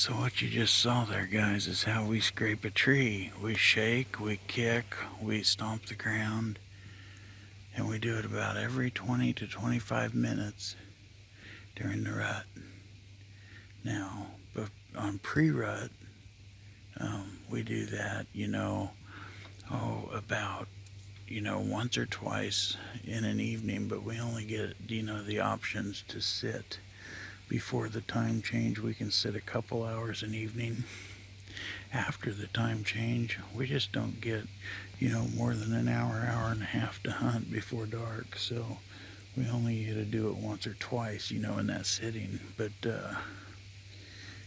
So what you just saw there, guys, is how we scrape a tree. We shake, we kick, we stomp the ground, and we do it about every 20 to 25 minutes during the rut. Now, on pre-rut, we do that, about, once or twice in an evening, but we only get, the options to sit. Before the time change, we can sit a couple hours an evening. After the time change, we just don't get, more than an hour, hour and a half to hunt before dark. So we only get to do it once or twice, in that sitting. But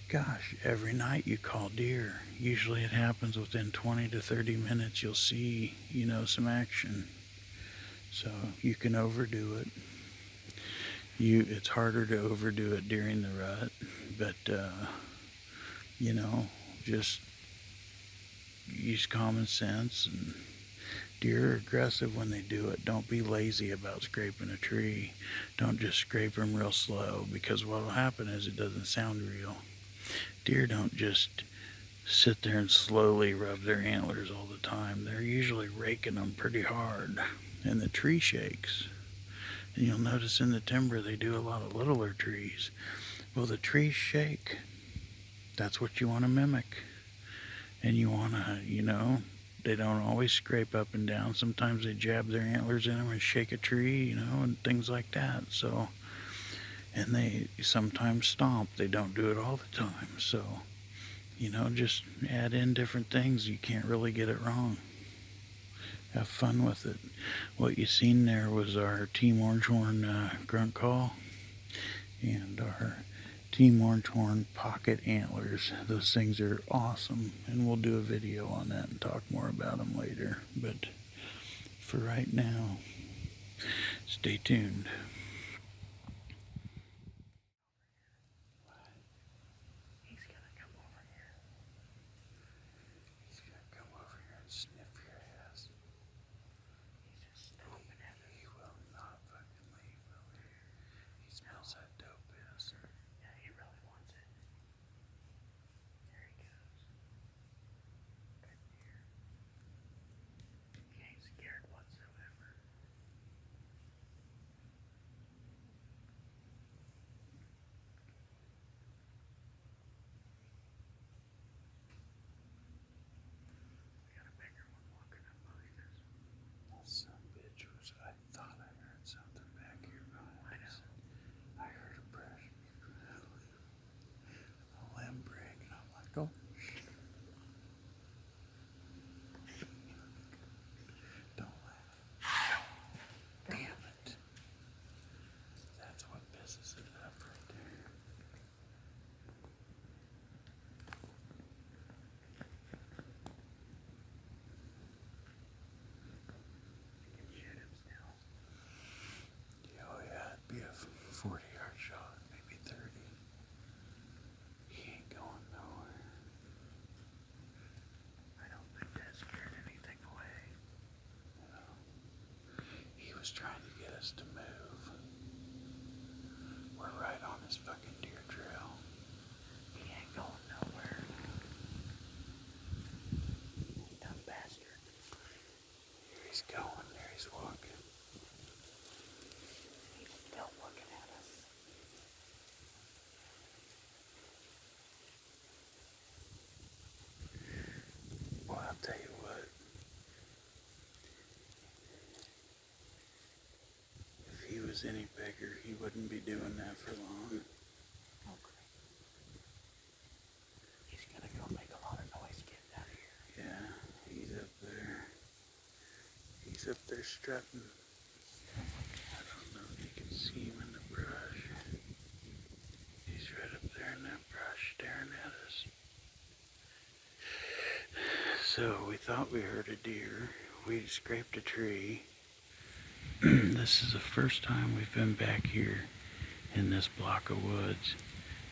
gosh, every night you call deer. Usually it happens within 20 to 30 minutes. You'll see, some action. So you can overdo it. It's harder to overdo it during the rut, but just use common sense. And deer are aggressive when they do it. Don't be lazy about scraping a tree. Don't just scrape them real slow, because what will happen is it doesn't sound real. Deer don't just sit there and slowly rub their antlers all the time. They're usually raking them pretty hard, and the tree shakes. And you'll notice in the timber they do a lot of littler trees. Well, the trees shake. That's what you want to mimic. And you want to, they don't always scrape up and down. Sometimes they jab their antlers in them and shake a tree, and things like that. So, and they sometimes stomp. They don't do it all the time. So, just add in different things. You can't really get it wrong. Have fun with it. What you seen there was our Team Orangehorn grunt call and our Team Orangehorn pocket antlers. Those things are awesome, and we'll do a video on that and talk more about them later. But for right now, stay tuned. He's gonna come over here. He's gonna come over here and sniff your ass. He's just stomping at it. He will not fucking leave over here. He smells that dope piss. Yeah, he really wants it. There he goes. Good deer. He ain't scared whatsoever. We got a bigger one walking up behind us. That son of a bitch was, I thought I heard something back here behind us. I heard a brush, a limb break, and I'm like, oh. Don't laugh. Damn it. That's what pisses it up right there. You can shoot him still. Oh yeah, it'd be a 40-yard shot, maybe 30. He ain't going nowhere. I don't think that scared anything away. He was trying to get us to move. We're right on his fucking deer trail. He ain't going nowhere. Dumb bastard. Here he's going. There he's walking. He's still looking at us. Well, I'll tell you what. If he was any bigger, he wouldn't be doing that for long. Okay. He's gonna go make a lot of noise getting out of here. Yeah, he's up there. He's up there strutting. I don't know if you can see him in the brush. He's right up there in that brush staring at us. So we thought we heard a deer. We scraped a tree. This is the first time we've been back here in this block of woods.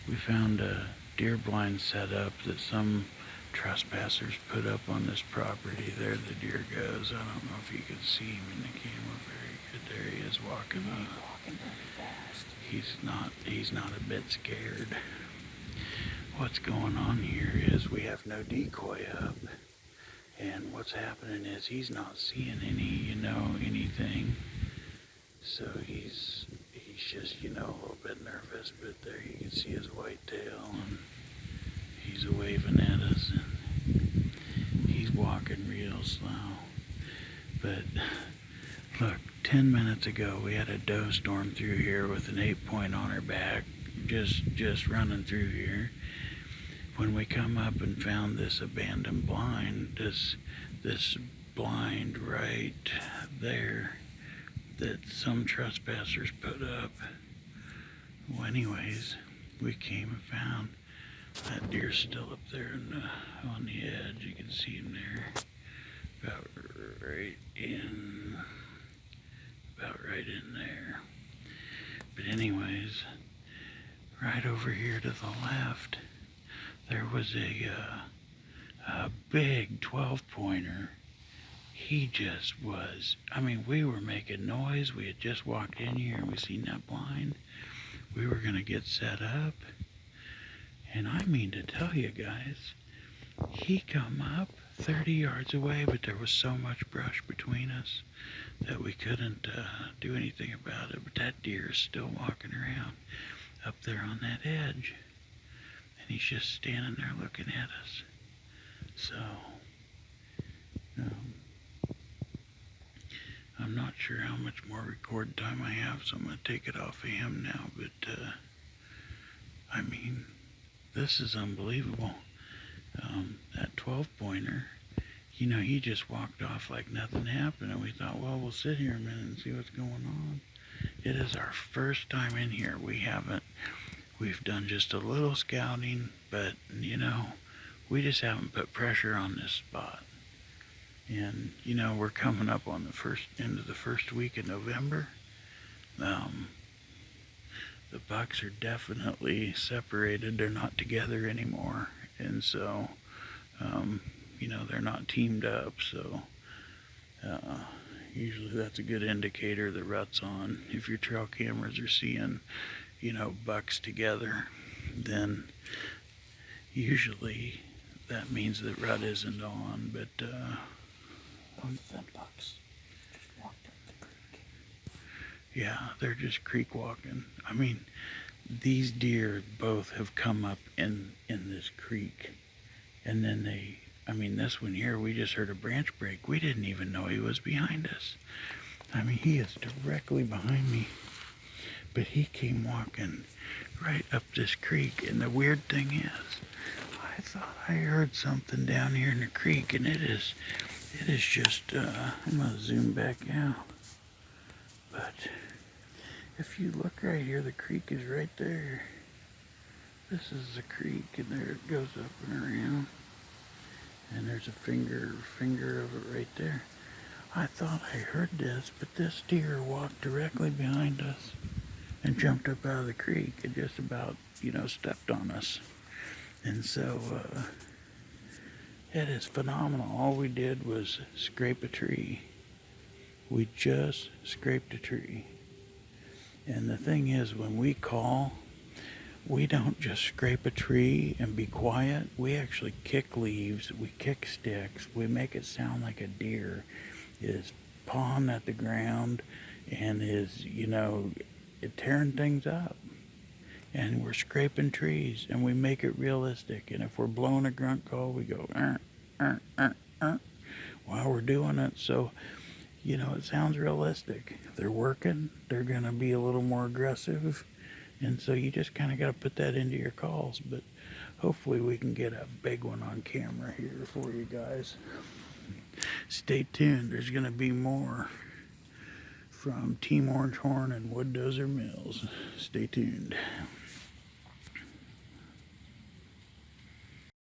We found a deer blind set up that some trespassers put up on this property. There the deer goes. I don't know if you can see him in the camera very good. There he is walking up. He's walking very fast. He's not a bit scared. what's going on here is we have no decoy up. And what's happening is he's not seeing anything. So he's just, a little bit nervous, but there you can see his white tail, and he's waving at us, and he's walking real slow. But look, 10 minutes ago we had a doe storm through here with an 8-point on her back, just running through here. When we come up and found this abandoned blind, this blind right there that some trespassers put up. Well, anyways, we came and found that deer still up there on the edge. You can see him there, about right in there. But anyways, right over here to the left, there was a big 12-pointer. He just was, we were making noise. We had just walked in here and we seen that blind. We were gonna get set up. And I mean to tell you guys, he come up 30 yards away, but there was so much brush between us that we couldn't do anything about it. But that deer is still walking around up there on that edge. And he's just standing there looking at us. So, I'm not sure how much more record time I have, so I'm going to take it off of him now. But, this is unbelievable. That 12-pointer, he just walked off like nothing happened. And we thought, well, we'll sit here a minute and see what's going on. It is our first time in here. We've done just a little scouting, but, we just haven't put pressure on this spot. And, we're coming up on the end of the first week of November. The bucks are definitely separated. They're not together anymore. And so, they're not teamed up. So, usually that's a good indicator the rut's on. If your trail cameras are seeing, bucks together, then usually that means the rut isn't on. But, them bucks just walked up the creek. Yeah, they're just creek walking. These deer both have come up in this creek. And then this one here, we just heard a branch break. We didn't even know he was behind us. He is directly behind me. But he came walking right up this creek. And the weird thing is, I thought I heard something down here in the creek, and it is just, I'm going to zoom back out. But if you look right here, the creek is right there. This is the creek, and there it goes up and around. And there's a finger of it right there. I thought I heard this, but this deer walked directly behind us and jumped up out of the creek and just about, stepped on us. And so, it is phenomenal. All we did was scrape a tree. We just scraped a tree. And the thing is, when we call, we don't just scrape a tree and be quiet. We actually kick leaves, we kick sticks, we make it sound like a deer is pawing at the ground and is, tearing things up. And we're scraping trees, and we make it realistic. And if we're blowing a grunt call, we go, while we're doing it. So, it sounds realistic. If they're working, they're going to be a little more aggressive. And so you just kind of got to put that into your calls. But hopefully we can get a big one on camera here for you guys. Stay tuned. There's going to be more from Team Orange Horn and Wood Dozer Mills. Stay tuned.